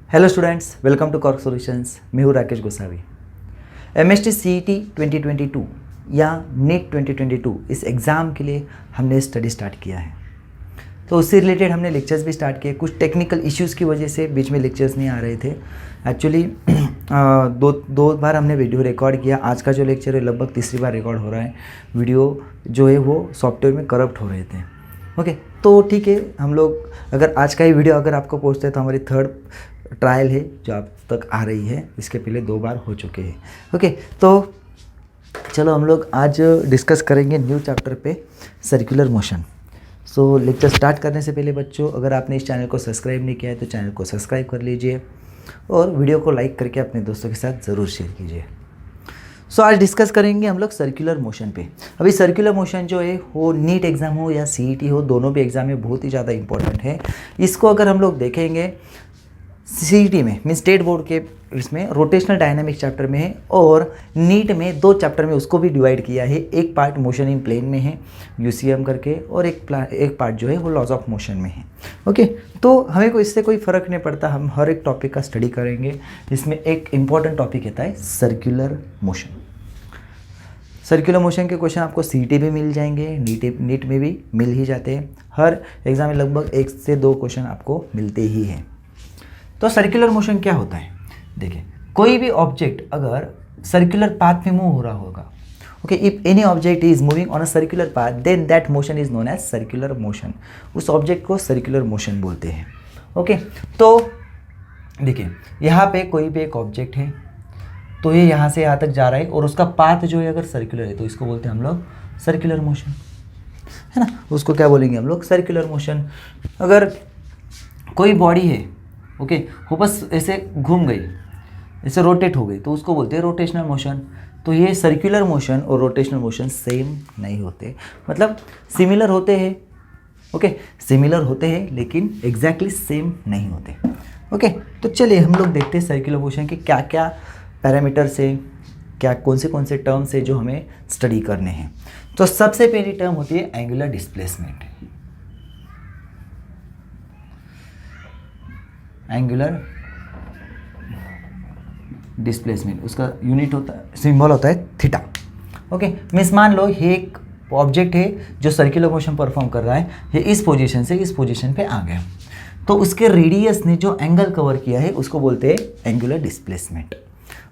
Hello students, welcome to Cork Solutions. मैं हूँ Rakesh Gosavi. MST CET 2022 या नीट 2022 इस एग्ज़ाम के लिए हमने स्टडी स्टार्ट किया है। तो उससे रिलेटेड हमने लेक्चर्स भी स्टार्ट किए। कुछ टेक्निकल इश्यूज़ की वजह से बीच में लेक्चर्स नहीं आ रहे थे। एक्चुअली दो बार हमने वीडियो रिकॉर्ड किया। आज का जो लेक्चर है लगभग तीसरी बार रिकॉर्ड हो रहा है। वीडियो जो है वो सॉफ्टवेयर में करप्ट हो रहे थे। ओके, तो ठीक है, हम लोग अगर आज का ये वीडियो अगर आपको पहुँचता है तो हमारी थर्ड ट्रायल है जो आप तक आ रही है। इसके पहले 2 बार हो चुके हैं। ओके, तो चलो हम लोग आज डिस्कस करेंगे न्यू चैप्टर पे, सर्कुलर मोशन। सो लेक्चर स्टार्ट करने से पहले बच्चों, अगर आपने इस चैनल को सब्सक्राइब नहीं किया है तो चैनल को सब्सक्राइब कर लीजिए और वीडियो को लाइक करके अपने दोस्तों के साथ ज़रूर शेयर कीजिए। सो आज डिस्कस करेंगे हम लोग सर्कुलर मोशन पे। अभी सर्कुलर मोशन जो है वो नीट एग्ज़ाम हो या सीईटी हो, दोनों भी एग्ज़ाम में बहुत ही ज़्यादा इंपॉर्टेंट है। इसको अगर हम लोग देखेंगे सीईटी में, मीन स्टेट बोर्ड के इसमें रोटेशनल डायनामिक्स चैप्टर में है, और नीट में 2 चैप्टर में उसको भी डिवाइड किया है। एक पार्ट मोशन इन प्लेन में है यूसीएम करके, और एक पार्ट जो है वो लॉज ऑफ मोशन में है। ओके, तो हमें कोई इससे कोई फ़र्क नहीं पड़ता, हम हर एक टॉपिक का स्टडी करेंगे। इसमें एक इम्पॉर्टेंट टॉपिक रहता है सर्कुलर मोशन। सर्कुलर मोशन के क्वेश्चन आपको सीईटी भी मिल जाएंगे, नीट में भी मिल ही जाते हैं। हर एग्ज़ाम में लगभग 1 से 2 क्वेश्चन आपको मिलते ही हैं। तो सर्कुलर मोशन क्या होता है? देखिए, कोई भी ऑब्जेक्ट अगर सर्कुलर पाथ में मूव हो रहा होगा, okay, if any object is moving on a circular path then that motion is known as circular motion. उस ऑब्जेक्ट को सर्कुलर मोशन बोलते हैं। ओके, तो देखिए यहाँ पे कोई भी एक ऑब्जेक्ट है, तो ये यहाँ से यहाँ तक जा रहा है और उसका पाथ जो है अगर सर्कुलर है तो इसको बोलते हैं हम लोग सर्कुलर मोशन, है ना। उसको क्या बोलेंगे हम लोग? Circular motion. अगर कोई बॉडी है, ओके, वो बस ऐसे घूम गई, ऐसे रोटेट हो गई, तो उसको बोलते हैं रोटेशनल मोशन। तो ये सर्कुलर मोशन और रोटेशनल मोशन सेम नहीं होते, मतलब सिमिलर होते हैं। ओके, सिमिलर होते हैं लेकिन एग्जैक्टली सेम नहीं होते। ओके, तो चलिए हम लोग देखते हैं सर्कुलर मोशन के क्या क्या पैरामीटर से, क्या कौन से टर्म्स है जो हमें स्टडी करने हैं। तो सबसे पहली टर्म होती है एंगुलर डिस्प्लेसमेंट। एंगुलर डिस्प्लेसमेंट, उसका यूनिट होता है, सिंबल होता है थीटा। ओके, मीन्स मान लो ये एक ऑब्जेक्ट है जो सर्कुलर मोशन परफॉर्म कर रहा है, ये इस पोजीशन से इस पोजीशन पे आ गया, तो उसके रेडियस ने जो एंगल कवर किया है उसको बोलते हैं angular displacement.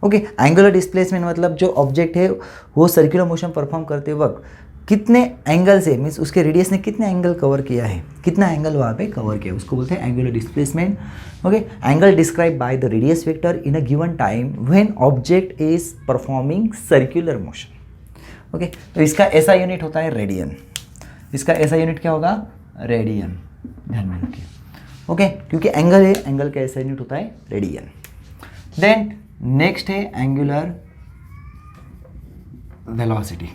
Okay, angular displacement मतलब जो ऑब्जेक्ट है वो सर्कुलर मोशन परफॉर्म करते वक्त कितने एंगल से, मीन्स उसके रेडियस ने कितने एंगल कवर किया है, कितना एंगल वहाँ पे कवर किया, उसको बोलते हैं angular displacement. Okay, angle describe by the radius vector in a given time when object is performing circular motion. Okay, तो इसका ऐसा यूनिट होता है रेडियन। इसका ऐसा यूनिट क्या होगा? रेडियन, ध्यान में रखिए। ओके, क्योंकि एंगल है, एंगल का ऐसा यूनिट होता है रेडियन। देन नेक्स्ट है एंगुलर वेलोसिटी।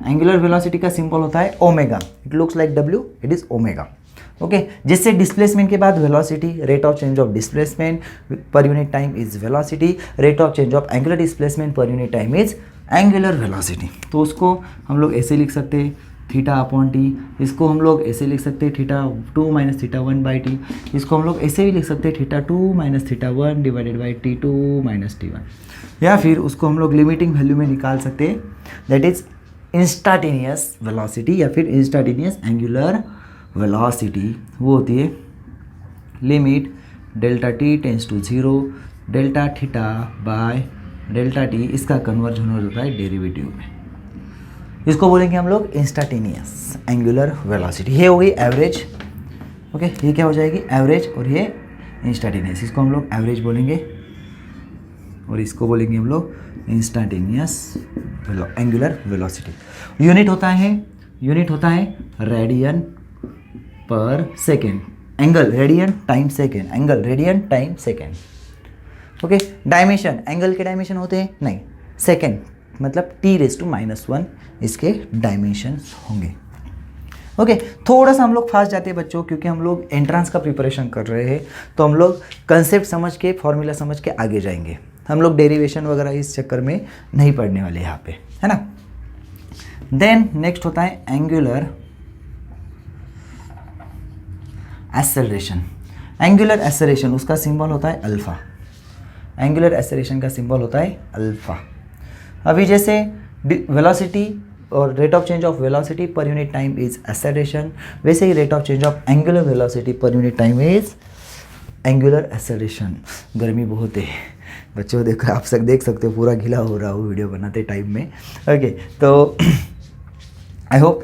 एंगुलर वेलोसिटी का सिंबल होता है omega. It looks like W, it is omega. Okay, जिससे डिस्प्लेसमेंट के बाद velocity, rate of change of displacement पर unit time is velocity, rate of change of angular displacement पर unit time is angular velocity. तो उसको हम लोग ऐसे लिख सकते हैं थीटा अपॉन टी, इसको हम लोग ऐसे लिख सकते हैं theta 2 minus theta 1 by T, इसको हम लोग ऐसे भी लिख सकते हैं theta 2 minus theta 1 divided by T2 minus T1, या फिर उसको हम लोग लिमिटिंग वैल्यू में निकाल सकते हैं, दैट इज इंस्टाटेनियस वेलोसिटी या फिर इंस्टाटेनियस एंगुलर वेलोसिटी। वो होती है limit delta T tends to 0 delta theta by delta T, इसका कन्वर्जन होता है डेरिवेटिव में, इसको बोलेंगे हम लोग इंस्टाटेनियस एंगुलर वेलोसिटी। ये हो गई एवरेज। ओके, ये क्या हो जाएगी? एवरेज, और ये इंस्टाटेनियस, इसको हम लोग एवरेज बोलेंगे और इसको बोलेंगे हम लोग इंस्टाटेनियस एंगुलर वेलोसिटी। यूनिट होता है रेडियन पर second. Angle radian time second, angle radian time second. Okay, dimension, angle के डायमेंशन होते हैं नहीं, सेकेंड मतलब T⁻⁻1 इसके डायमेंशन होंगे। ओके, थोड़ा सा हम लोग फास्ट जाते हैं बच्चों, क्योंकि हम लोग एंट्रेंस का प्रिपरेशन कर रहे हैं, तो हम लोग कंसेप्ट समझ के, फॉर्मूला समझ के आगे जाएंगे। हम लोग डेरिवेशन वगैरह इस चक्कर में नहीं पढ़ने वाले यहाँ पे, है ना। देन नेक्स्ट होता है एंगुलर एक्सेलरेशन। एंगुलर एक्सेलरेशन उसका सिंबल होता है अल्फ़ा, एंगुलर एक्सेलरेशन का सिंबल होता है अल्फ़ा। अभी जैसे वेलोसिटी और rate of change of velocity per unit time is acceleration, वैसे ही rate of change of angular velocity per unit time is angular acceleration. गर्मी बहुत है बच्चों, देखो आप सब देख सकते हो पूरा गीला हो रहा हो वीडियो बनाते टाइम में। ओके, तो आई होप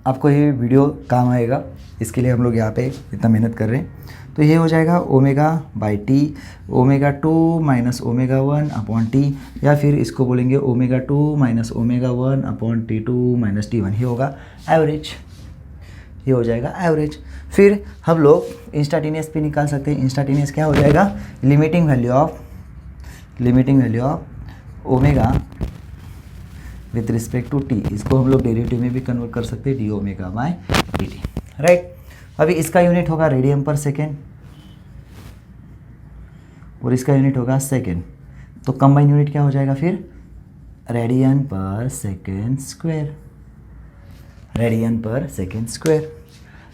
आपको ये वीडियो काम आएगा, इसके लिए हम लोग यहाँ पे इतना मेहनत कर रहे हैं। तो ये हो जाएगा omega by T, omega 2 minus omega 1 upon T, या फिर इसको बोलेंगे omega 2 minus omega 1 upon T2 minus T1। ये होगा एवरेज, ये हो जाएगा एवरेज। फिर हम लोग इंस्टाटेनियस भी निकाल सकते हैं। इंस्टाटेनियस क्या हो जाएगा, limiting value of omega with respect to T, इसको हम लोग डेरिवेटिव में भी कन्वर्ट कर सकते हैं, D omega by D T, right. अभी इसका यूनिट होगा रेडियन पर सेकेंड और इसका यूनिट होगा सेकेंड, तो कंबाइन यूनिट क्या हो जाएगा फिर, रेडियन पर सेकेंड स्क्वायर, रेडियन पर सेकेंड स्क्वायर।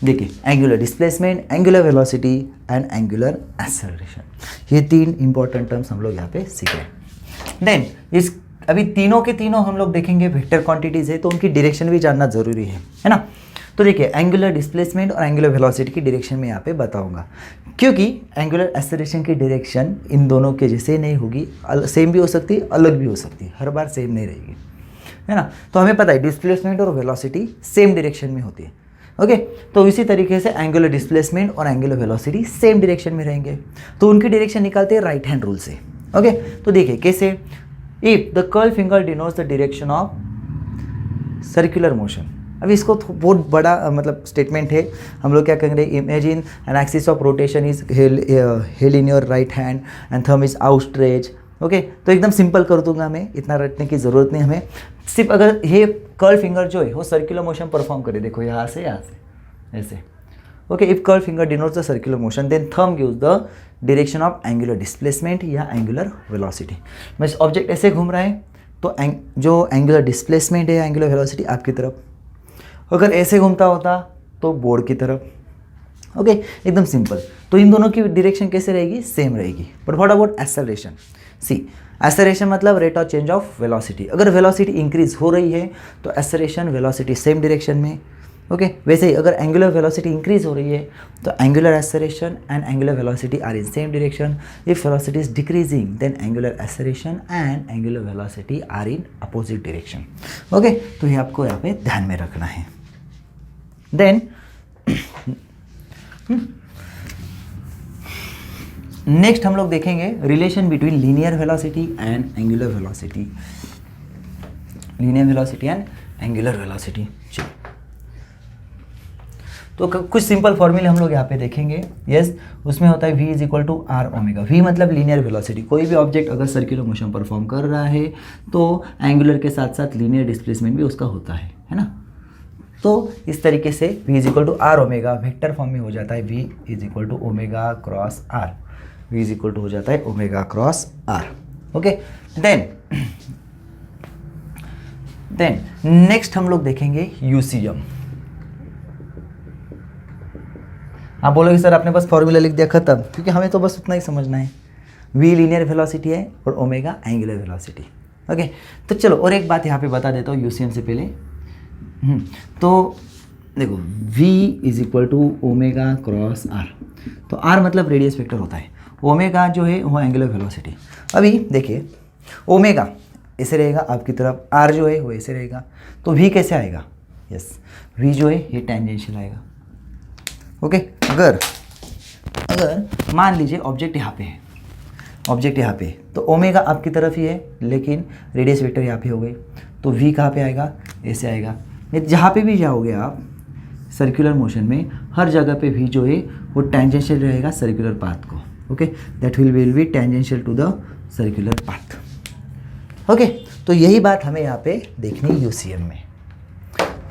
देखिए angular displacement, angular velocity and angular acceleration, ये तीन इंपॉर्टेंट टर्म्स हम लोग यहाँ पे सीख रहे हैं। देन इस अभी तीनों के तीनों हम लोग देखेंगे वेक्टर क्वांटिटीज है, तो उनकी डायरेक्शन भी जानना जरूरी है ना। तो देखिए एंगुलर डिस्प्लेसमेंट और एंगुलर वेलोसिटी की डायरेक्शन में यहाँ पे बताऊंगा, क्योंकि एंगुलर एक्सेलरेशन की डायरेक्शन इन दोनों के जैसे नहीं होगी, सेम भी हो सकती है, अलग भी हो सकती है, हर बार सेम नहीं रहेगी, है ना। तो हमें पता है डिस्प्लेसमेंट और वेलोसिटी सेम डायरेक्शन में होती है। ओके, तो इसी तरीके से एंगुलर डिस्प्लेसमेंट और एंगुलर वेलोसिटी सेम डायरेक्शन में रहेंगे, तो उनकी डायरेक्शन निकालते हैं राइट हैंड रूल से। ओके, तो देखिए कैसे, if the curl finger denotes the direction of circular motion. अभी इसको बहुत बड़ा मतलब स्टेटमेंट है, हम लोग क्या करेंगे, imagine an axis of rotation is held in your right hand and thumb is outstretch. Okay, तो एकदम सिंपल कर दूंगा मैं, इतना रटने की ज़रूरत नहीं हमें। सिर्फ अगर ये कर्ल फिंगर जो है वो सर्कुलर मोशन परफॉर्म करे, देखो यहाँ से ऐसे। Okay, if curl finger denotes the circular motion then thumb gives the direction of angular displacement या एंगुलर वेलोसिटी। बस ऑब्जेक्ट ऐसे घूम रहा है तो जो एंगुलर डिस्प्लेसमेंट है, एंगुलर वेलोसिटी आपकी तरफ, अगर ऐसे घूमता होता तो बोर्ड की तरफ। ओके, एकदम सिंपल। तो इन दोनों की डायरेक्शन कैसे रहेगी, सेम रहेगी। But what about acceleration, see acceleration मतलब rate of change of velocity. अगर वेलोसिटी इंक्रीज हो रही है तो एक्सेलरेशन वेलोसिटी सेम डायरेक्शन में। ओके, वैसे ही अगर एंगुलर वेलोसिटी इंक्रीज हो रही है तो angular acceleration and angular velocity are in same direction. If velocity is decreasing then angular acceleration and angular velocity are in opposite direction. Okay, तो ये आपको यहाँ पे ध्यान में रखना है। देन नेक्स्ट हम लोग देखेंगे relation between linear velocity and angular velocity, linear velocity and angular velocity. चलो, तो कुछ सिंपल फॉर्मूले हम लोग यहाँ पे देखेंगे। यस, उसमें होता है v is equal to are omega. v मतलब लीनियर वेलोसिटी, कोई भी ऑब्जेक्ट अगर सर्कुलर मोशन परफॉर्म कर रहा है तो एंगुलर के साथ साथ लीनियर डिस्प्लेसमेंट भी उसका होता है ना। तो इस तरीके से v is equal to are omega vector form में हो जाता है, v is equal to omega cross R, v is equal to हो जाता है omega cross R. Okay, then next हम लोग देखेंगे यूसीएम। आप बोलोगे सर आपने बस फॉर्मूला लिख दिया खत्म, क्योंकि हमें तो बस उतना ही समझना है, v लीनियर वेलोसिटी है और ओमेगा एंगुलर वेलोसिटी। ओके, तो चलो और एक बात यहाँ पे बता देता हूँ यूसीएम से पहले। तो देखो v is equal to omega cross R, तो r मतलब रेडियस वेक्टर होता है, ओमेगा जो है वो एंगुलर वेलोसिटी। अभी देखिए ओमेगा ऐसे रहेगा आपकी तरफ, r जो है वो ऐसे रहेगा, तो v कैसे आएगा, यस v जो है ये टेंजेंशियल आएगा। ओके, अगर मान लीजिए ऑब्जेक्ट यहाँ पे है, ऑब्जेक्ट यहाँ पे, तो ओमेगा आपकी तरफ ही है लेकिन रेडियस वेक्टर यहाँ पे हो गई, तो v कहाँ पे आएगा, ऐसे आएगा। जहाँ पे भी जाओगे आप सर्कुलर मोशन में, हर जगह पे v जो है वो टेंजेंशियल रहेगा सर्कुलर पाथ को। Okay, that will be tangential to the circular path. Okay, तो यही बात हमें यहाँ पे देखनी यूसीएम में।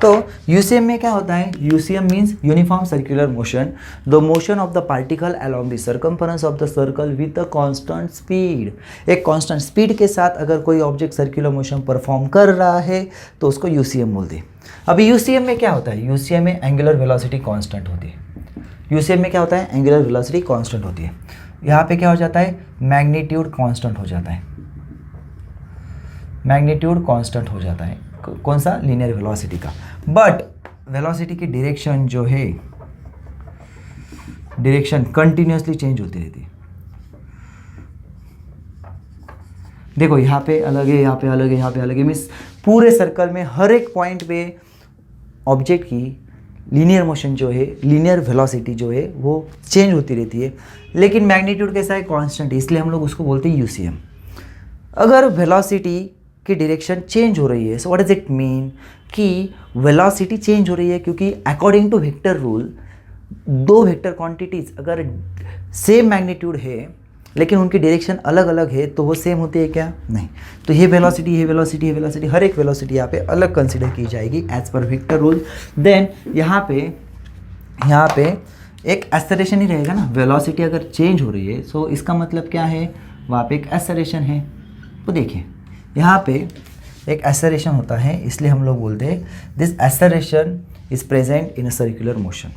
तो यूसीएम में क्या होता है, UCM means uniform circular motion, the motion of the particle along the circumference of the circle with the constant speed. एक कांस्टेंट स्पीड के साथ अगर कोई ऑब्जेक्ट सर्कुलर मोशन परफॉर्म कर रहा है तो उसको यूसीएम बोलते हैं। अभी यूसीएम में क्या होता है, यूसीएम में एंगुलर वेलोसिटी कांस्टेंट होती है, यूसीएम में क्या होता है, एंगुलर वेलोसिटी कांस्टेंट होती है। यहाँ पे क्या हो जाता है, मैग्नीट्यूड कांस्टेंट हो जाता है, मैग्नीट्यूड कांस्टेंट हो जाता है कौन सा, लीनियर वेलोसिटी का। बट वेलोसिटी की डायरेक्शन जो है, डायरेक्शन कंटिन्यूसली चेंज होती रहती है। देखो यहाँ पे अलग है, यहाँ पे अलग है, यहाँ पे अलग है, मीन्स पूरे सर्कल में हर एक पॉइंट पे ऑब्जेक्ट की लीनियर मोशन जो है, लीनियर वेलोसिटी जो है वो चेंज होती रहती है। लेकिन मैग्नीट्यूड कैसा है, कांस्टेंट है, इसलिए हम लोग उसको बोलते हैं यूसीएम। अगर वेलोसिटी की डायरेक्शन चेंज हो रही है, so what does it mean कि वेलोसिटी चेंज हो रही है, क्योंकि अकॉर्डिंग टू वेक्टर रूल दो वेक्टर क्वांटिटीज अगर सेम मैग्नीट्यूड है लेकिन उनकी डायरेक्शन अलग अलग है तो वो सेम होती है क्या, नहीं। तो ये वेलोसिटी, ये वेलोसिटी, ये वेलोसिटी, हर एक वेलोसिटी यहाँ पे अलग कंसीडर की जाएगी as per vector rule. Then यहाँ पे एक एक्सेलरेशन ही रहेगा ना, वेलोसिटी अगर चेंज हो रही है सो इसका मतलब क्या है, वहाँ पे एक एक्सेलरेशन है। तो देखिए यहाँ पे एक एक्सेलरेशन होता है, इसलिए हम लोग बोलते हैं this acceleration is present in a circular motion.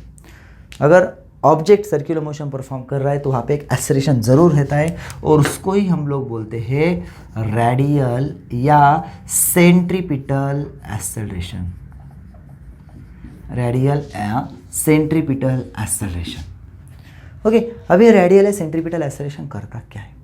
अगर ऑब्जेक्ट सर्कुलर मोशन परफॉर्म कर रहा है तो वहाँ पे एक एक्सेलरेशन ज़रूर रहता है, और उसको ही हम लोग बोलते हैं रेडियल या सेंट्रीपिटल एक्सेलरेशन, रेडियल या सेंट्रीपिटल एक्सेलरेशन। ओके, अब ये रेडियल या सेंट्रीपिटल एक्सेलरेशन करता क्या है,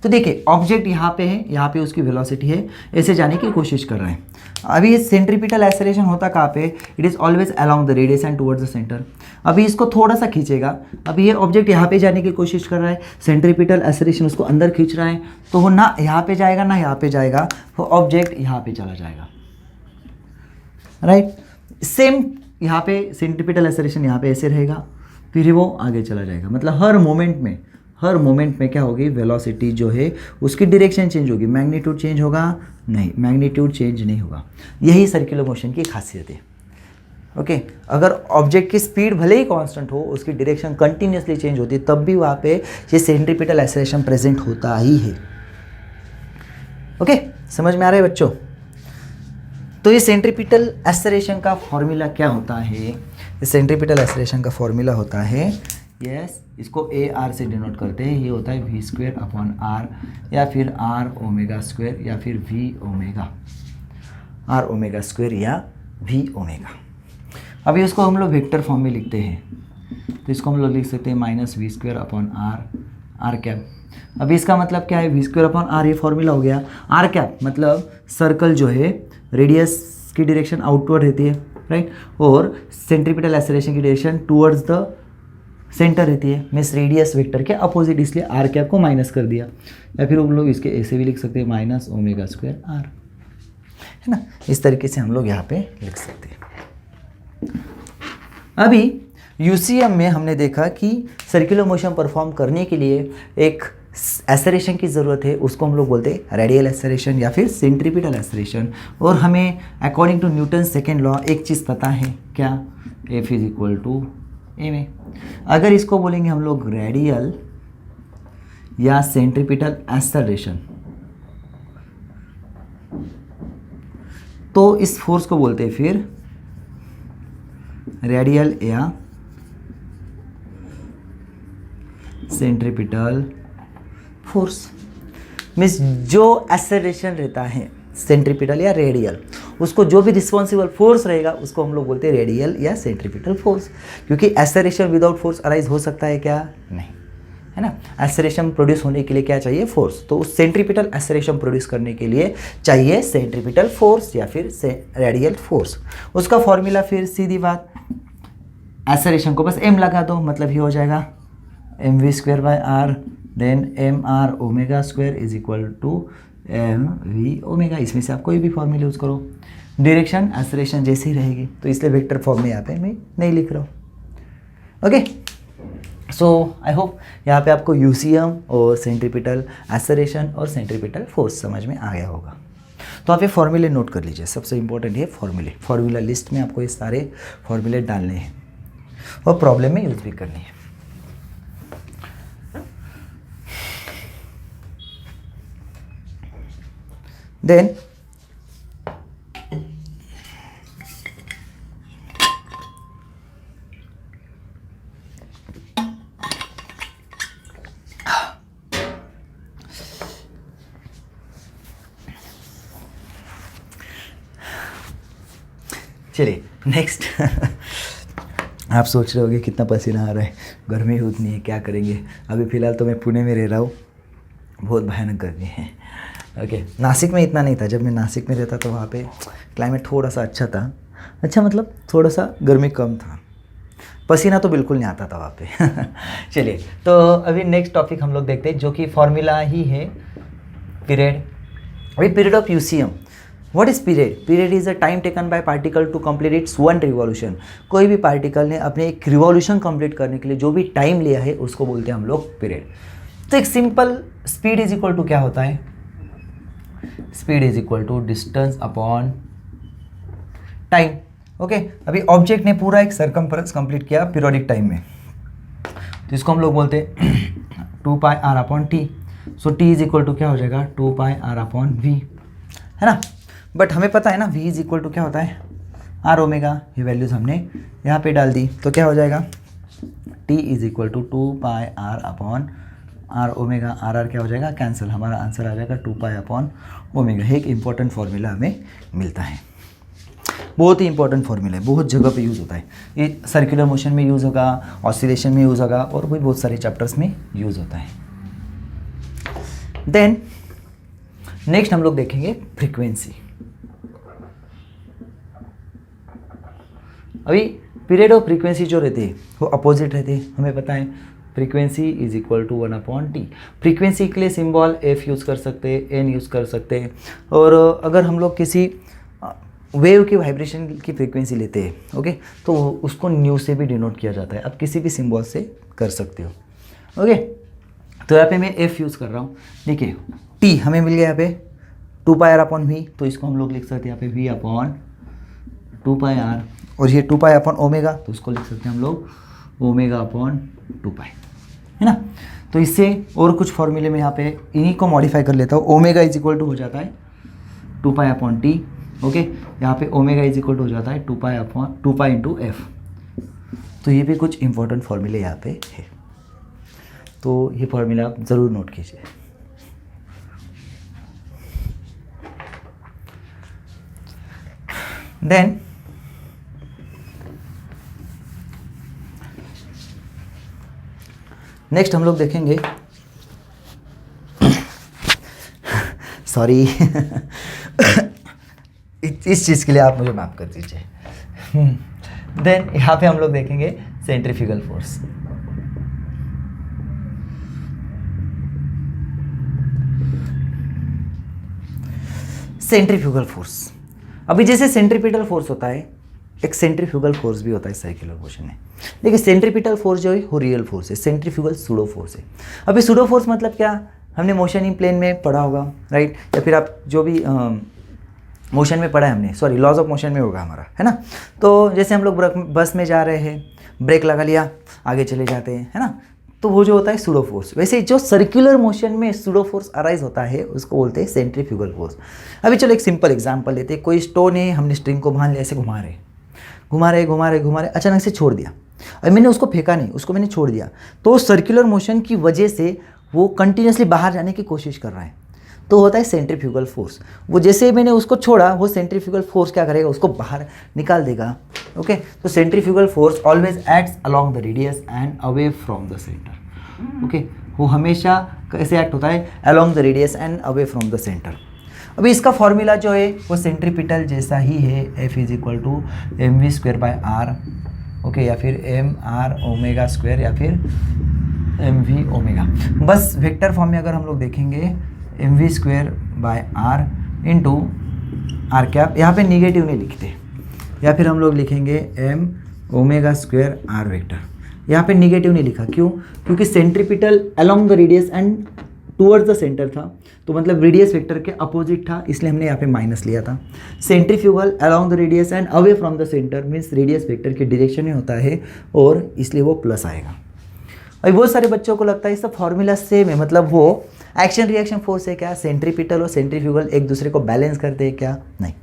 तो देखिए ऑब्जेक्ट यहाँ पे है, यहाँ पे उसकी वेलोसिटी है, ऐसे जाने की कोशिश कर रहे हैं। अभी ये सेंट्रीपिटल एक्सेलरेशन होता कहाँ पे, it is always along the radius and towards the centre. अभी इसको थोड़ा सा खींचेगा, अभी ये ऑब्जेक्ट यहाँ पे जाने की कोशिश कर रहा है, सेंट्रीपिटल एक्सेलरेशन उसको अंदर खींच रहा है, तो वो ना यहाँ पे जाएगा ना यहाँ पे जाएगा, वो ऑब्जेक्ट यहाँ पे चला जाएगा, राइट। सेम यहाँ पे सेंट्रीपिटल एक्सेलरेशन यहाँ पे ऐसे रहेगा, फिर वो आगे चला जाएगा। मतलब हर मोमेंट में क्या होगी, वेलोसिटी जो है उसकी डायरेक्शन चेंज होगी, मैग्नीट्यूड चेंज होगा नहीं, मैग्नीट्यूड चेंज नहीं होगा। यही सर्कुलर मोशन की खासियत है। ओके, अगर ऑब्जेक्ट की स्पीड भले ही कांस्टेंट हो, उसकी डायरेक्शन कंटिन्यूसली चेंज होती है, तब भी वहाँ पे ये सेंट्रीपिटल एक्सेलरेशन प्रेजेंट होता ही है। ओके, समझ में आ रहा है बच्चों। तो ये सेंट्रीपिटल एक्सेलरेशन का फॉर्मूला क्या होता है, ये सेंट्रीपिटल एक्सेलरेशन का फॉर्मूला होता है, यस, इसको ए आर से डिनोट करते हैं, ये होता है वी स्क्वेयर अपॉन आर, या फिर आर ओमेगा स्क्वेयर, या फिर v omega, r omega square या वी ओमेगा। अभी उसको हम लोग वेक्टर फॉर्म में लिखते हैं, तो इसको हम लोग लिख सकते हैं minus v square upon r cap. अभी इसका मतलब क्या है, वी स्क्वेयर अपॉन आर, ये फॉर्मूला हो गया। आर कैप मतलब सर्कल जो है रेडियस की डायरेक्शन आउटवर्ड रहती है, राइट, और सेंट्रीपिटल एक्सेलरेशन की डायरेक्शन टुवर्ड्स द सेंटर रहती है, मीन्स रेडियस वेक्टर के अपोजिट, इसलिए आर कैप को माइनस कर दिया। या फिर हम लोग इसके ऐसे भी लिख सकते हैं माइनस ओमेगा स्क्वायर आर, है ना। इस तरीके से हम लोग यहाँ पे लिख सकते हैं। अभी यूसीएम में हमने देखा कि सर्कुलर मोशन परफॉर्म करने के लिए एक एक्सेलरेशन की ज़रूरत है, उसको हम लोग बोलते हैं रेडियल एक्सेलरेशन या फिर सेंट्रीपिटल एक्सेलरेशन। और हमें according to Newton second law एक चीज़ पता है, क्या, f is equal to a में। अगर इसको बोलेंगे हम लोग रेडियल या सेंट्रीपिटल एक्सेलरेशन, तो इस फोर्स को बोलते हैं फिर रेडियल या सेंट्रीपिटल फोर्स। मीन्स जो एक्सेलरेशन रहता है सेंट्रीपिटल या रेडियल, उसको जो भी रिस्पॉन्सिबल फोर्स रहेगा उसको हम लोग बोलते हैं रेडियल या सेंट्रीपिटल फोर्स। क्योंकि एक्सेलरेशन विदाउट फोर्स अराइज हो सकता है क्या, नहीं, है ना। एक्सेलरेशन प्रोड्यूस होने के लिए क्या चाहिए, फोर्स। तो उस सेंट्रीपिटल एक्सेलरेशन प्रोड्यूस करने के लिए चाहिए सेंट्रीपिटल फोर्स या फिर रेडियल फोर्स। उसका फॉर्मूला फिर सीधी बात, एक्सेलरेशन को बस m लगा दो, मतलब ये हो जाएगा m v square by r, then m r omega square is equal to m v omega. इसमें से आप कोई भी फॉर्मूला यूज़ करो, डायरेक्शन एक्सेलरेशन जैसी ही रहेगी, तो इसलिए वेक्टर फॉर्म में यहाँ पे मैं नहीं लिख रहा हूँ। ओके, सो आई होप यहाँ पे आपको यूसीएम और सेंट्रीपिटल एक्सेलरेशन और सेंट्रीपिटल फोर्स समझ में आ गया होगा। तो आप ये फॉर्मूले नोट कर लीजिए, सबसे इंपॉर्टेंट है फॉर्मूला लिस्ट में आपको ये सारे फॉर्मूले डालने हैं और प्रॉब्लम में यूज़ भी करनी है। देन चलिए नेक्स्ट। आप सोच रहे होंगे कितना पसीना आ रहा है, गर्मी उतनी है, क्या करेंगे। अभी फ़िलहाल तो मैं पुणे में रह रहा हूँ, बहुत भयानक गर्मी है। ओके, नासिक में इतना नहीं था। जब मैं नासिक में रहता तो वहाँ पे क्लाइमेट थोड़ा सा अच्छा था, अच्छा मतलब थोड़ा सा गर्मी कम था, पसीना तो बिल्कुल नहीं आता था वहाँ पे। चलिए, तो अभी नेक्स्ट टॉपिक हम लोग देखते हैं, जो कि फॉर्मूला ही है पीरियड। अभी period of UCM, what is period? Period is a time taken by particle to complete its one revolution. कोई भी पार्टिकल ने अपने एक रिवॉल्यूशन कंप्लीट करने के लिए जो भी टाइम लिया है उसको बोलते हैं हम लोग पीरियड। तो एक simple speed is equal to क्या होता है? Speed is equal to distance upon time. Okay, अभी ऑब्जेक्ट ने पूरा एक सर्कमफरेंस कंप्लीट किया पीरियोडिक टाइम में, तो इसको हम लोग बोलते हैं 2 pi are upon T. So T is equal to क्या हो जाएगा? 2 पाई आर अपॉन वी, है ना। बट हमें पता है ना वी इज इक्वल टू क्या होता है? Are omega. ये वैल्यूज़ हमने यहाँ पे डाल दी, तो क्या हो जाएगा? T is equal to 2 pi are upon r omega. R r क्या हो जाएगा? कैंसिल। हमारा आंसर आ जाएगा 2 पाई अपॉन ओमेगा। एक इंपॉर्टेंट फार्मूला हमें मिलता है, बहुत ही इंपॉर्टेंट फार्मूला है, बहुत जगह पे यूज़ होता है। ये सर्कुलर मोशन में यूज़ होगा, ऑसिलेशन में यूज़ होगा, और भी बहुत सारे चैप्टर्स में यूज़ होता है। देन नेक्स्ट हम लोग देखेंगे फ्रीक्वेंसी। अभी पीरियड और फ्रीक्वेंसी जो रहते हैं वो अपोजिट रहते हैं, हमें पता है। Frequency is equal to 1 upon t. Frequency के लिए सिंबल एफ यूज़ कर सकते हैं, एन यूज़ कर सकते हैं, और अगर हम लोग किसी वेव की वाइब्रेशन की फ्रीक्वेंसी लेते हैं, ओके, तो उसको न्यू से भी डिनोट किया जाता है। आप किसी भी सिंबल से कर सकते हो, ओके। तो यहाँ पे मैं एफ यूज़ कर रहा हूँ। देखिए टी हमें मिल गया यहाँ पे 2 पाई आर अपॉन वी, तो इसको हम लोग लिख सकते हैं यहाँ पे वी अपॉन 2 पाई आर, और ये 2 पाई अपॉन ओमेगा, तो उसको लिख सकते हैं हम लोग ओमेगा अपॉन 2 पाई, है ना। तो इससे और कुछ फॉर्मूले में यहाँ पे इन्हीं को मॉडिफाई कर लेता हूँ। ओमेगा इज इक्वल टू हो जाता है 2 पाई अपॉन टी, ओके। यहाँ पे ओमेगा इज इक्वल टू हो जाता है 2 pi upon 2 pi into F. तो ये भी कुछ इंपॉर्टेंट फॉर्मूले यहाँ पे है, तो ये फॉर्मूला आप ज़रूर नोट कीजिए। देन नेक्स्ट हम लोग देखेंगे, सॉरी इस चीज़ के लिए आप मुझे माफ़ कर दीजिए। देन यहाँ पे हम लोग देखेंगे सेंट्रीफ्यूगल फोर्स। सेंट्रीफ्यूगल फोर्स, अभी जैसे सेंट्रीपिटल फोर्स होता है, एक सेंट्रीफ्यूगल फोर्स भी होता है सर्कुलर मोशन में। देखिए सेंट्रीपिटल फोर्स जो है वो रियल फोर्स है, सेंट्रीफ्यूगल सूडो फोर्स है। अभी सूडो फोर्स मतलब क्या? हमने मोशन इन प्लेन में पढ़ा होगा, राइट, या फिर आप जो भी मोशन में पढ़ा है हमने, सॉरी लॉज ऑफ मोशन में होगा हमारा, है ना। तो जैसे हम लोग बस में जा रहे हैं, ब्रेक लगा लिया, आगे चले जाते हैं, है ना, तो वो जो होता है सूडो फोर्स। वैसे जो सर्कुलर मोशन में सूडो फोर्स अराइज होता है उसको बोलते हैं सेंट्रीफ्यूगल फोर्स। अभी चलो एक सिंपल एग्जांपल लेते हैं। कोई स्टोन है, हमने स्ट्रिंग को बांध लिया, ऐसे घुमा रहे, अचानक से छोड़ दिया, और मैंने उसको फेंका नहीं, उसको मैंने छोड़ दिया, तो सर्कुलर मोशन की वजह से वो कंटिन्यूसली बाहर जाने की कोशिश कर रहा है, तो होता है सेंट्रीफ्यूगल फोर्स। वो जैसे मैंने उसको छोड़ा, वो सेंट्रीफ्यूगल फोर्स क्या करेगा? उसको बाहर निकाल देगा, ओके। तो centrifugal force always acts along the radius and away from the centre, okay. वो हमेशा कैसे एक्ट होता है? Along the radius and away from the centre. अभी इसका फॉर्मूला जो है वो सेंट्रीपिटल जैसा ही है, f is equal to m v square by r, okay, या फिर एम आर ओमेगा स्क्वायर, या फिर एम वी ओमेगा। बस वेक्टर फॉर्म में अगर हम लोग देखेंगे m v square by r into r cap, यहाँ पे निगेटिव नहीं लिखते, या फिर हम लोग लिखेंगे m omega square r vector. यहाँ पे निगेटिव नहीं लिखा, क्यों? क्योंकि centripetal along the radius and towards the centre था, तो मतलब रेडियस वेक्टर के अपोजिट था, इसलिए हमने यहाँ पे माइनस लिया था। Centrifugal along the radius and away from the centre means radius vector के डायरेक्शन में होता है, और इसलिए वो प्लस आएगा। अभी बहुत सारे बच्चों को लगता है इसका फॉर्मूला सेम है, मतलब वो एक्शन रिएक्शन फोर्स है क्या? सेंट्रीपिटल और सेंट्रीफ्यूगल एक दूसरे को बैलेंस करते हैं क्या? नहीं।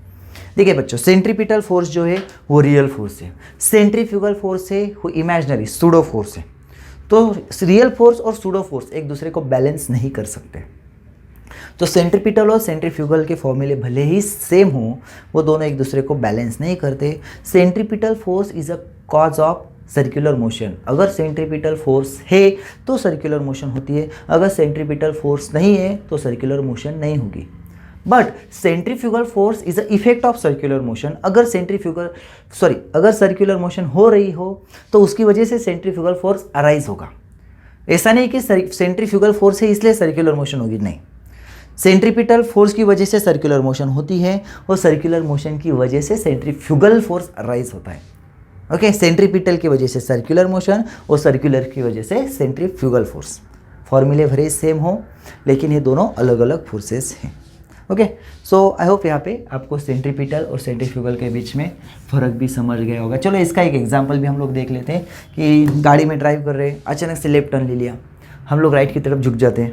देखिए बच्चों, सेंट्रीपिटल फोर्स जो है वो रियल फोर्स है, सेंट्रीफ्यूगल फोर्स है वो इमेजिनरी सूडो फोर्स है। तो रियल फोर्स और सूडो फोर्स एक दूसरे को बैलेंस नहीं कर सकते। तो सेंट्रीपिटल और सेंट्रीफ्यूगल के फॉर्मूले भले ही सेम हो, वो दोनों एक दूसरे को बैलेंस नहीं करते। Centripetal force is a cause of circular motion. अगर सेंट्रीपिटल फोर्स है तो सर्कुलर मोशन होती है, अगर सेंट्रीपिटल फोर्स नहीं है तो सर्कुलर मोशन नहीं होगी। But centrifugal force is a effect of circular motion. अगर अगर सर्कुलर मोशन हो रही हो तो उसकी वजह से सेंट्रीफ्यूगल फोर्स अराइज होगा। ऐसा नहीं कि सेंट्रीफ्यूगल फोर्स है इसलिए सर्कुलर मोशन होगी, नहीं। सेंट्रीपिटल फोर्स की वजह से सर्कुलर मोशन होती है और सर्कुलर मोशन की वजह से सेंट्रीफ्यूगल फोर्स अराइज होता है। ओके, सेंट्रीपिटल की वजह से सर्कुलर मोशन और सर्कुलर की वजह से सेंट्रीफ्यूगल फोर्स। फॉर्मूले भले सेम हो लेकिन ये दोनों अलग अलग फोर्सेस हैं। ओके, सो आई होप यहाँ पे आपको सेंट्रीपिटल और सेंट्रीफ्यूगल के बीच में फ़र्क भी समझ गया होगा। चलो इसका एक एग्जांपल भी हम लोग देख लेते हैं कि गाड़ी में ड्राइव कर रहे हैं, अचानक से लेफ्ट टर्न ले लिया, हम लोग राइट की तरफ झुक जाते हैं।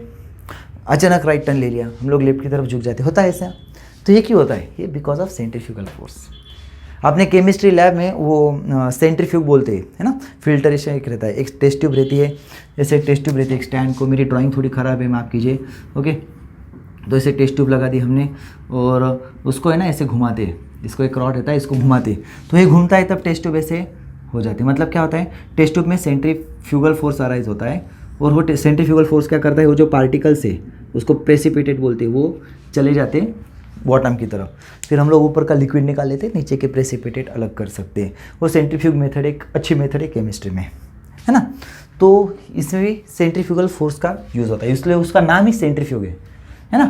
अचानक राइट टर्न ले लिया, हम लोग लेफ्ट की तरफ झुक जाते हैं। होता है ऐसा? तो ये क्यों होता है? ये बिकॉज ऑफ सेंट्रीफ्यूगल फोर्स। आपने केमिस्ट्री लैब में वो सेंट्रीफ्यूग बोलते हैं, है ना, फिल्टरेशन एक रहता है, एक टेस्ट ट्यूब रहती है, जैसे टेस्ट ट्यूब रहती है एक स्टैंड को, मेरी ड्राइंग थोड़ी ख़राब है, माफ़ कीजिए। ओके, तो ऐसे टेस्ट ट्यूब लगा दी हमने और उसको है ना ऐसे घुमाते हैं, इसको एक रॉड रहता है, इसको घुमाते, तो ये घूमता है तब टेस्ट ट्यूब ऐसे हो जाती है। मतलब क्या होता है, टेस्ट ट्यूब में सेंट्रीफ्यूगल फोर्स अराइज होता है और वो सेंट्रीफ्यूगल फोर्स क्या करता है, वो जो पार्टिकल्स है उसको प्रेसिपिटेट बोलते हैं, वो चले जाते हैं बॉटम की तरफ। फिर हम लोग ऊपर का लिक्विड निकाल लेते हैं, नीचे के प्रेसिपिटेट अलग कर सकते हैं। वो सेंट्रीफ्यूग मेथड एक अच्छी मेथड है केमिस्ट्री में, है ना। तो इसमें भी सेंट्रीफ्यूगल फोर्स का यूज़ होता है, इसलिए उसका नाम ही सेंट्रीफ्यूग है ना।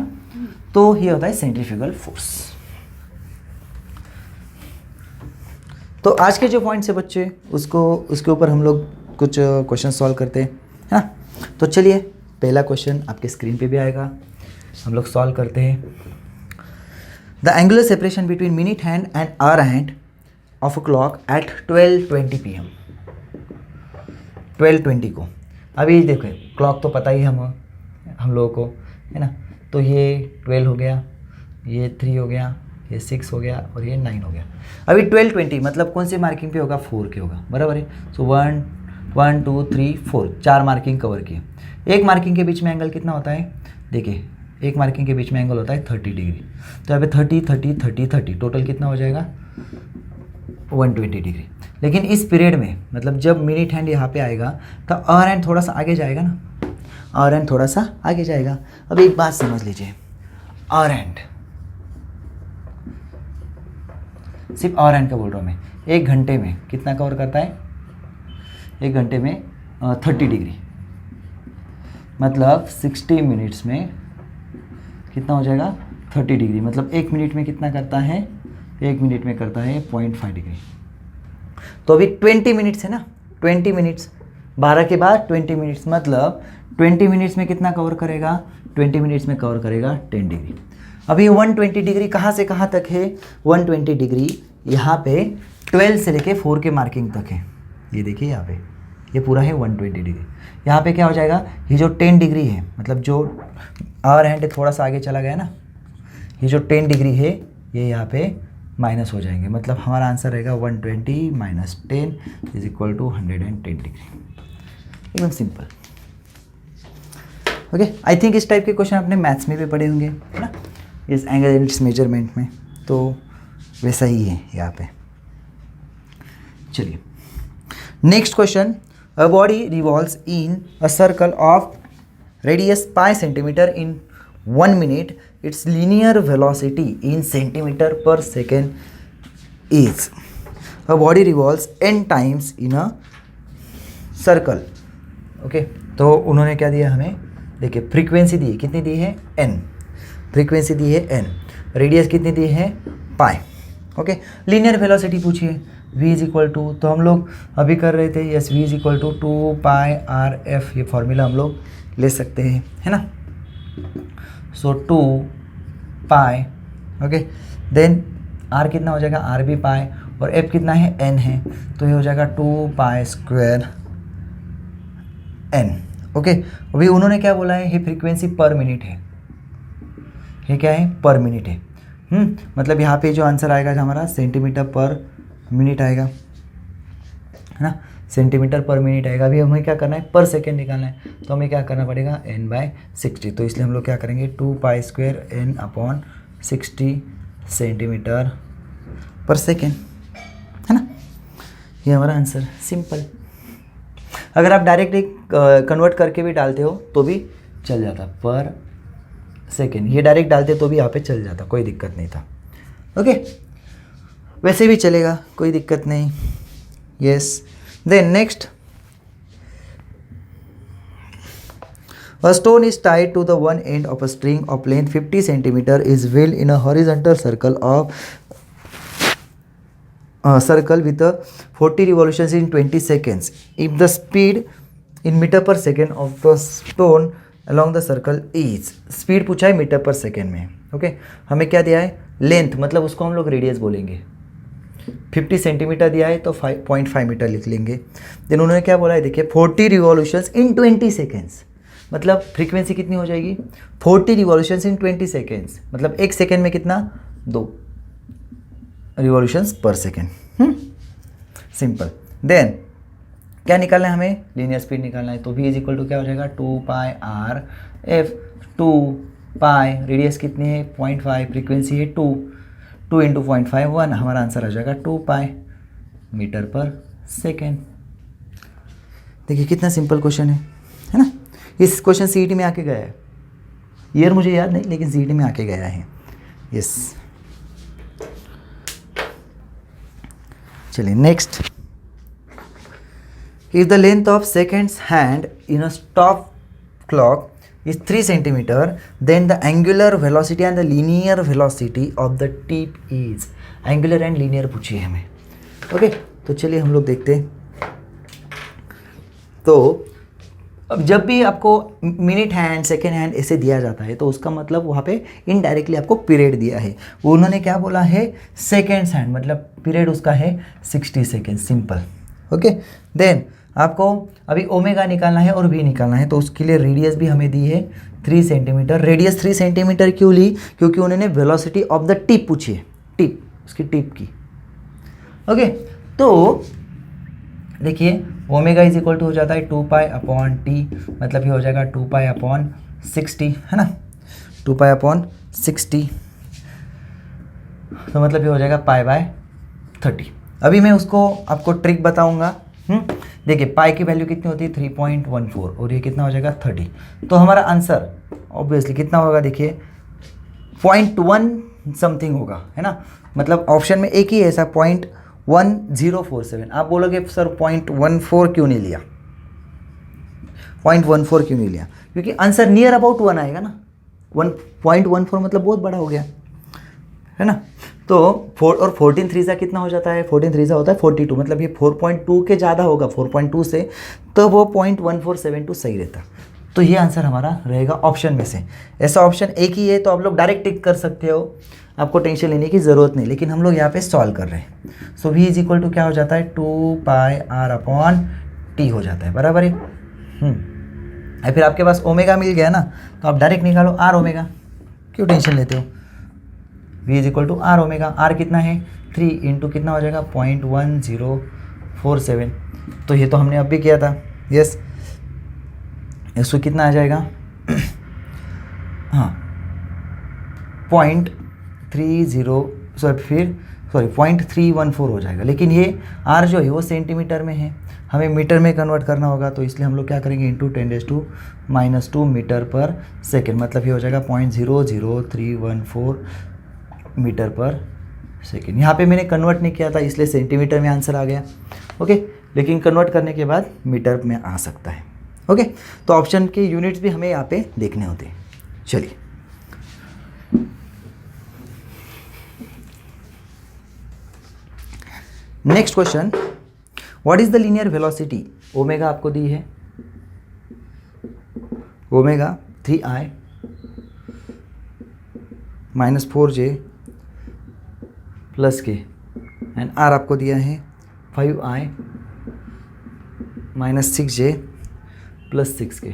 तो ये होता है सेंट्रीफ्यूगल फोर्स। तो आज के जो पॉइंट्स है बच्चे, उसके ऊपर हम लोग कुछ क्वेश्चन सॉल्व करते हैं, है ना। तो चलिए, पहला क्वेश्चन आपके स्क्रीन पे भी आएगा, हम लोग सॉल्व करते हैं। The angular separation between minute hand and hour hand of a clock at 12:20 PM। 12:20 को, अभी देखो क्लॉक तो पता ही हम लोगों को, है ना। तो ये 12 हो गया, ये 3 हो गया, ये 6 हो गया और ये 9 हो गया। अभी 12:20 मतलब कौन सी मार्किंग पे होगा, 4 के होगा, बराबर है। सो 1 2 3 4 4 मार्किंग कवर किए। एक मार्किंग के बीच में एंगल कितना होता है, देखिए एक मार्किंग के बीच में एंगल होता है 30 डिग्री। तो यहाँ पे 30 30 30 30 टोटल कितना हो जाएगा, 120 डिग्री। लेकिन इस पीरियड में मतलब जब मिनट हैंड यहाँ पे आएगा तो आवर हैंड थोड़ा सा आगे जाएगा ना, आवर हैंड थोड़ा सा आगे जाएगा। अब एक बात समझ लीजिए, आवर हैंड, सिर्फ आवर हैंड का बोल रहा हूँ मैं, एक घंटे में कितना कवर करता है, एक घंटे में 30 डिग्री, मतलब 60 मिनट्स में कितना हो जाएगा, 30 डिग्री। मतलब एक मिनट में कितना करता है, एक मिनट में करता है 0.5 डिग्री। तो अभी 20 मिनट्स है ना, 20 मिनट्स, 12 के बाद 20 मिनट्स, मतलब 20 मिनट्स में कितना कवर करेगा, 20 मिनट्स में कवर करेगा 10 डिग्री। अभी 120 डिग्री कहाँ से कहाँ तक है, 120 डिग्री यहाँ पे 12 से लेके 4 के मार्किंग तक है। ये देखिए यहाँ पे ये पूरा है 120 डिग्री। यहाँ पे क्या हो जाएगा, ये जो 10 डिग्री है, मतलब जो आवर हैंड थोड़ा सा आगे चला गया ना, ये जो 10 डिग्री है ये यहाँ पे माइनस हो जाएंगे। मतलब हमारा आंसर रहेगा 120 - 10 = 110 डिग्री। एकदम सिंपल। ओके, आई थिंक इस टाइप के क्वेश्चन आपने मैथ्स में भी पढ़े होंगे, है ना, इस एंगल एंड इट्स मेजरमेंट में, तो वैसा ही है यहाँ पे। चलिए next question, a body revolves in a circle of radius pi centimeter in 1 minute. Its linear velocity in centimeter per second is, a body revolves n times in a circle. Okay, तो उन्होंने क्या दिया हमें, देखिए frequency दी है, कितनी दी है, n, frequency दी है n, रेडियस कितनी दी है, pi। ओके, लीनियर वेलोसिटी पूछिए, v = तो हम लोग अभी कर रहे थे, यस, v = 2πRF, ये फॉर्मूला हम लोग ले सकते हैं, है ना। सो 2π, ओके, देन r कितना हो जाएगा, r भी पाई, और f कितना है, n है, तो ये हो जाएगा 2π² n। ओके, अभी उन्होंने क्या बोला है, ये फ्रीक्वेंसी पर मिनट है, ये क्या है, पर मिनट है। मतलब यहाँ पे जो आंसर आएगा हमारा सेंटीमीटर पर मिनट आएगा, है ना। सेंटीमीटर पर मिनट आएगा। अभी हमें क्या करना है, पर सेकेंड निकालना है, तो हमें क्या करना पड़ेगा n/60। तो इसलिए हम लोग क्या करेंगे 2π² n/60 सेंटीमीटर पर सेकेंड, है ना। ये हमारा आंसर, सिंपल। अगर आप डायरेक्ट एक कन्वर्ट करके भी डालते हो तो भी चल जाता, पर सेकेंड, ये डायरेक्ट डालते तो भी यहाँ पे चल जाता, कोई दिक्कत नहीं था। ओके, वैसे भी चलेगा, कोई दिक्कत नहीं। Yes, then next, a stone is tied to the one end of a string of length 50 centimeter is held in a horizontal circle with a 40 revolutions in 20 seconds. If the speed in meter per second of the stone along the circle is, speed पूछा है metre पर second में। Okay, हमें क्या दिया है, length, मतलब उसको हम लोग रेडियस बोलेंगे। 50 सेंटीमीटर दिया है तो 5.5 मीटर लिख लेंगे। देन उन्होंने क्या बोला है, देखिए 40 रिवॉल्यूशंस इन 20 सेकेंड्स, मतलब फ्रीक्वेंसी कितनी हो जाएगी 40 रिवॉल्यूशंस इन 20 सेकेंड्स, मतलब एक सेकेंड में कितना, 2 रिवॉल्यूशंस पर सेकेंड। सिंपल। देन क्या निकालना है हमें, लीनियर स्पीड निकालना है। तो v इज इक्वल टू क्या हो जाएगा 2πr/f, 2π रेडियस कितनी है 0.5, फ्रीक्वेंसी है 2 इंटू 0.5 1, हमारा आंसर आ जाएगा 2π मीटर पर सेकेंड। देखिए कितना सिंपल क्वेश्चन है ना। इस क्वेश्चन सीईटी में आके गया है, ईयर मुझे याद नहीं लेकिन सीईटी में आके गया है। यस, चलिए next. If the length of seconds hand in a stop clock is 3 centimeter, then the angular velocity and the linear velocity of the tip is, angular and linear पूछिए हमें। ओके, तो चलिए हम लोग देखते हैं। तो अब जब भी आपको मिनट हैंड, सेकेंड हैंड ऐसे दिया जाता है तो उसका मतलब वहाँ पे इनडायरेक्टली आपको पीरियड दिया है। वो उन्होंने क्या बोला है, सेकेंड्स हैंड, मतलब पीरियड उसका है 60 सेकेंड, सिंपल। ओके, देन आपको अभी ओमेगा निकालना है और वी निकालना है, तो उसके लिए रेडियस भी हमें दी है 3 सेंटीमीटर। रेडियस 3 सेंटीमीटर क्यों ली, क्योंकि उन्होंने वेलोसिटी ऑफ द टिप पूछी है, टिप, उसकी टिप की। ओके, तो देखिए ओमेगा इज इक्वल टू हो जाता है 2π/t, मतलब ये हो जाएगा 2π/60, है ना, 2π/60, तो मतलब ये हो जाएगा π/30। अभी मैं उसको आपको ट्रिक बताऊंगा। देखिए पाई की वैल्यू कितनी होती है 3.14 और ये कितना हो जाएगा 30, तो हमारा आंसर ऑब्वियसली कितना होगा, देखिए 0.1 समथिंग होगा, है ना। मतलब ऑप्शन में एक ही ऐसा 0.1047। आप बोलोगे सर 0.14 क्यों नहीं लिया, 0.14 क्यों नहीं लिया, क्योंकि आंसर नियर अबाउट 1 आएगा ना। 1.14 मतलब बहुत बड़ा हो गया, है ना। तो 4 और 14 3 कितना हो जाता है, 14 3 होता है 42, मतलब ये 4.2 के ज़्यादा होगा 4.2 से, तो वो 0.1472 सही रहता। तो ये आंसर हमारा रहेगा ऑप्शन में से। ऐसा ऑप्शन एक ही है तो आप लोग डायरेक्ट टिक कर सकते हो, आपको टेंशन लेने की ज़रूरत नहीं, लेकिन हम लोग यहाँ पे सॉल्व कर रहे हैं। सो v इज इक्वल टू क्या हो जाता है 2πr/t हो जाता है, बराबर है। फिर आपके पास ओमेगा मिल गया ना, तो आप डायरेक्ट निकालो r ओमेगा, क्यों टेंशन लेते हो। v is equal to are omega, r कितना है 3 इंटू कितना हो जाएगा 0.1047, तो ये तो हमने अब भी किया था। यस, इसको कितना आ जाएगा हाँ 0.314 हो जाएगा, लेकिन ये r जो है वो सेंटीमीटर में है, हमें मीटर में कन्वर्ट करना होगा, तो इसलिए हम लोग क्या करेंगे इंटू 10⁻² मीटर पर सेकेंड, मतलब ये हो जाएगा 0.00314 मीटर पर सेकेंड। यहाँ पे मैंने कन्वर्ट नहीं किया था इसलिए सेंटीमीटर में आंसर आ गया। ओके, लेकिन कन्वर्ट करने के बाद मीटर में आ सकता है। ओके, तो ऑप्शन के यूनिट्स भी हमें यहाँ पे देखने होते हैं। चलिए next question, what is the linear velocity. Omega आपको दी है, omega 3i - 4j plus k, and r आपको दिया है 5i - 6j plus 6k।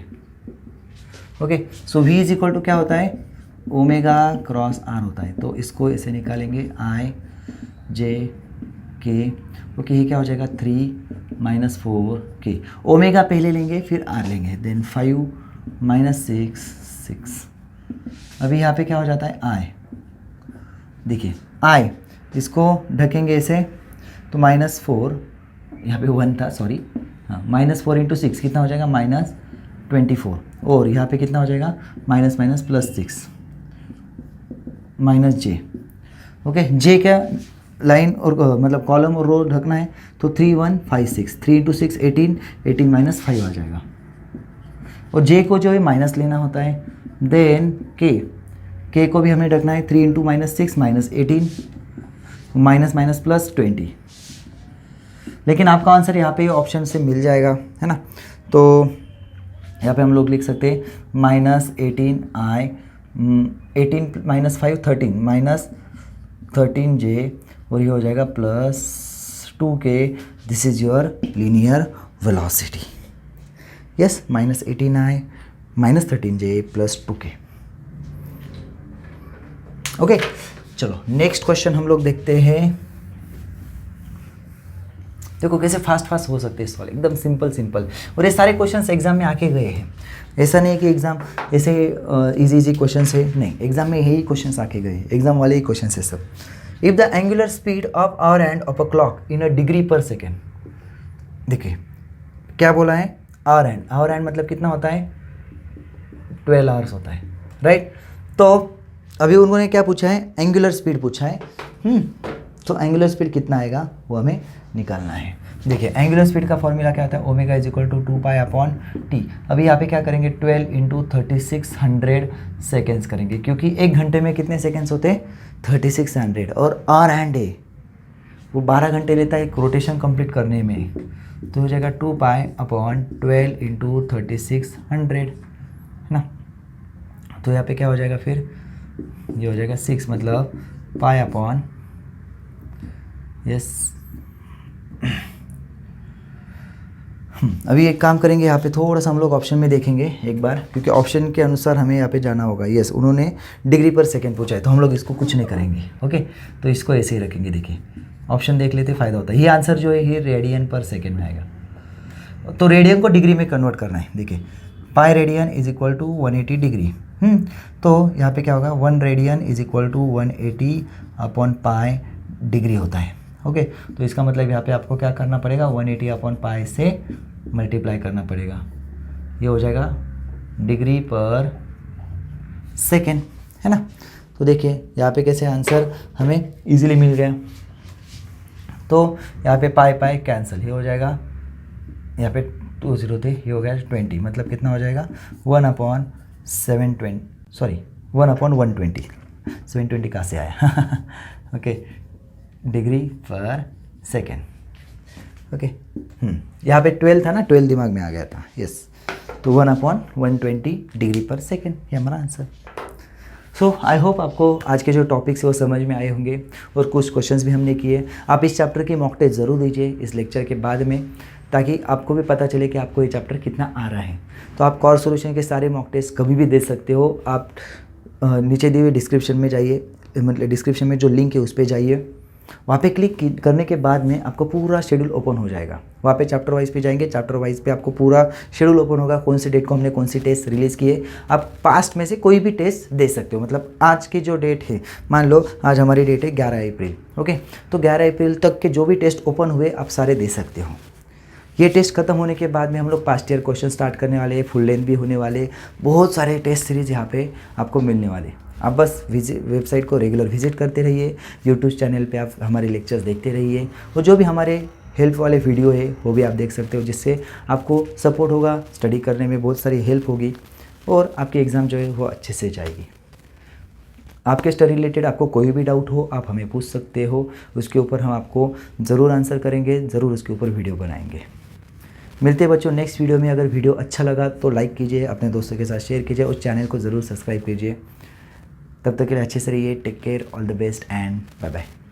Okay, so v is equal to क्या होता है ओमेगा क्रॉस r होता है, तो इसको ऐसे निकालेंगे i j के, ओके ये क्या हो जाएगा 3 माइनस 4k, ओमेगा पहले लेंगे फिर r लेंगे, देन 5 माइनस 6। अभी यहाँ पे क्या हो जाता है i, देखिए i इसको ढकेंगे ऐसे तो -4, यहाँ पे 1 था सॉरी, हाँ -4 इंटू 6 कितना हो जाएगा -24, और यहाँ पे कितना हो जाएगा minus minus plus 6 minus j, okay J क्या लाइन और मतलब कॉलम और रो ढकना है तो 3 1 5 6, 3 इंटू 6 18, 18 माइनस 5 आ जाएगा, और जे को जो है माइनस लेना होता है, देन के को भी हमें ढकना है 3 into minus 6 minus 18 minus minus plus 20, लेकिन आपका आंसर यहाँ पे ऑप्शन से मिल जाएगा है ना। तो यहाँ पे हम लोग लिख सकते हैं -18i 18 माइनस 5 13 माइनस 13j, और ये हो जाएगा +2k, this is your linear velocity, yes -18i minus 13j plus 2k। Okay चलो नेक्स्ट क्वेश्चन हम लोग देखते हैं। देखो कैसे फास्ट हो सकते हैं सवाल, एकदम सिंपल, और ये सारे क्वेश्चंस एग्जाम में आके गए हैं, ऐसा नहीं कि एग्जाम ऐसे इजी क्वेश्चंस है, नहीं एग्जाम में यही क्वेश्चंस आके गए, एग्जाम वाले ही क्वेश्चंस है सब। If the angular speed of our end of a clock in a degree पर सेकेंड, देखिए क्या बोला है आवर एंड मतलब कितना होता है 12 आवर्स होता है, राइट। तो अभी उन्होंने क्या पूछा है एंगुलर स्पीड पूछा है, तो एंगुलर स्पीड कितना आएगा वो हमें निकालना है। देखिए एंगुलर स्पीड का फॉर्मूला क्या होता है omega is equal to 2π/t। अभी यहाँ पे क्या करेंगे 12 इंटू 3600 सेकेंड्स करेंगे, क्योंकि एक घंटे में कितने सेकेंड्स होते हैं 3600, और आर एंड ए वो 12 घंटे लेता है एक रोटेशन कंप्लीट करने में, तो हो जाएगा 2π/12 इंटू 3600 है ना। तो यहाँ पे क्या हो जाएगा फिर ये हो जाएगा 6 मतलब π/, यस। अभी एक काम करेंगे यहाँ पे थोड़ा सा हम लोग ऑप्शन में देखेंगे एक बार, क्योंकि ऑप्शन के अनुसार हमें यहाँ पे जाना होगा। यस उन्होंने डिग्री पर सेकंड पूछा है, तो हम लोग इसको कुछ नहीं करेंगे, ओके तो इसको ऐसे ही रखेंगे। देखिए ऑप्शन देख लेते फ़ायदा होता है। ये आंसर जो है ये रेडियन पर सेकेंड में आएगा, तो रेडियन को डिग्री में कन्वर्ट करना है। देखिए pi radian is equal to 180 degree, तो यहाँ पे क्या होगा 1 रेडियन इज इक्वल टू 180/पाई डिग्री होता है, ओके तो इसका मतलब यहाँ पे आपको क्या करना पड़ेगा 180/पाई से मल्टीप्लाई करना पड़ेगा, ये हो जाएगा डिग्री पर सेकेंड है ना। तो देखिए यहाँ पे कैसे आंसर हमें इजीली मिल गया, तो यहाँ पे पाई कैंसिल, ये हो जाएगा यहाँ पे 2 0 थे, ये हो गया 20, मतलब कितना हो जाएगा 1/720 सॉरी 1/120, 720 कहाँ से आया ओके डिग्री पर सेकेंड, ओके यहाँ पे 12 था ना, 12 दिमाग में आ गया था, यस तो 1/120 डिग्री पर सेकेंड ये हमारा आंसर। सो आई होप आपको आज के जो टॉपिक्स है वो समझ में आए होंगे, और कुछ क्वेश्चंस भी हमने किए। आप इस चैप्टर की मॉक टेस्ट ज़रूर दीजिए इस लेक्चर के बाद में, ताकि आपको भी पता चले कि आपको ये चैप्टर कितना आ रहा है। तो आप कॉर्स सॉल्यूशन के सारे मॉक टेस्ट कभी भी दे सकते हो। आप नीचे दिए हुए डिस्क्रिप्शन में जाइए, मतलब डिस्क्रिप्शन में जो लिंक है उस पर जाइए, वहाँ पे क्लिक करने के बाद में आपको पूरा शेड्यूल ओपन हो जाएगा। वहाँ पे चैप्टर वाइज पे जाएंगे, चैप्टर वाइज पे आपको पूरा शेड्यूल ओपन होगा, कौन सी डेट को हमने कौन सी टेस्ट रिलीज़ किए। आप पास्ट में से कोई भी टेस्ट दे सकते हो, मतलब आज की जो डेट है, मान लो आज हमारी डेट है 11 अप्रैल, ओके तो 11 अप्रैल तक के जो भी टेस्ट ओपन हुए आप सारे दे सकते हो। ये टेस्ट खत्म होने के बाद में हम लोग पास्ट ईयर क्वेश्चन स्टार्ट करने वाले, फुल लेंथ भी होने वाले, बहुत सारे टेस्ट सीरीज यहाँ पे आपको मिलने वाले। आप बस वेबसाइट को रेगुलर विजिट करते रहिए, यूट्यूब चैनल पे आप हमारे लेक्चर्स देखते रहिए, और जो भी हमारे हेल्प वाले वीडियो है वो भी आप देख सकते हो, जिससे आपको सपोर्ट होगा, स्टडी करने में बहुत सारी हेल्प होगी, और आपकी एग्ज़ाम जो है वो अच्छे से जाएगी। आपके स्टडी रिलेटेड आपको कोई भी डाउट हो आप हमें पूछ सकते हो, उसके ऊपर हम आपको ज़रूर आंसर करेंगे, ज़रूर उसके ऊपर वीडियो बनाएंगे। मिलते हैं बच्चों नेक्स्ट वीडियो में। अगर वीडियो अच्छा लगा तो लाइक कीजिए, अपने दोस्तों के साथ शेयर कीजिए, उस चैनल को ज़रूर सब्सक्राइब कीजिए। तब तक के लिए अच्छे से रहिए, take care, all the best and bye bye.